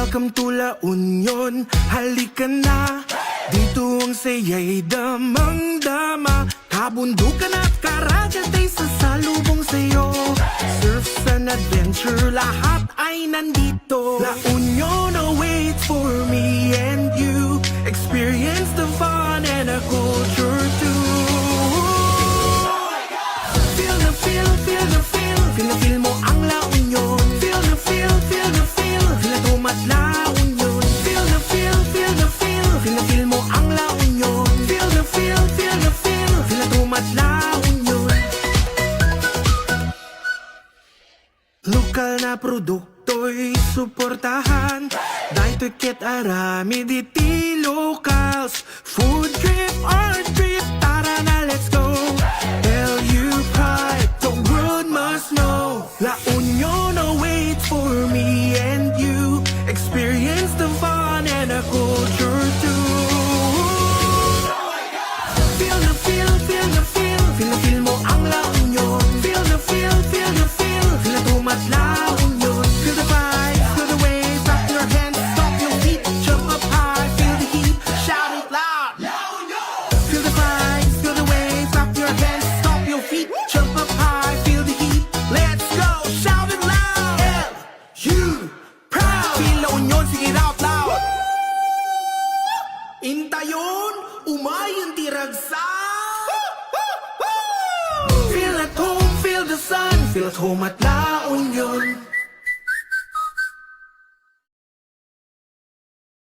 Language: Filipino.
Welcome to La Union, halika na. Dito ang saya'y damang-dama. Kabundukan at karagat ay sasalubong sa'yo. Surfs and adventure, lahat ay nandito. La Union awaits for me and you. Experience the fun and a culture too. Feel the feel, feel the feel. Feel the feel mo ang La Union. Feel the feel, feel the feel. Feel the tumat La Union. Feel the feel, feel the feel. Feel the feel mo ang La Union. Feel the feel, feel the feel. Feel the tumat La Union. Lokal na produkto'y suportahan. Dahil ket arami diti locals. Food trip, art trip, tara na let's go. LU pride, the world must know. La Union awaits for me and you. Experience the fun and a culture too. Feel the feel, feel the feel. Feel the feel mo ang La Union. Feel the feel, feel the feel. Feel the tumat La Union. Feel the vibe, feel the waves. Clap your hands, stomp your feet. Jump up high, feel the heat. Shout it loud. La Union. Feel the vibes, feel the waves. Clap your hands, stomp your feet. Jump up high, feel the heat. Let's go, shout it loud. L-U proud. Feel La Union, sing it out loud. Intayon, umayon tiragsa. Feel at home, feel the sun. Feel at home at La Union.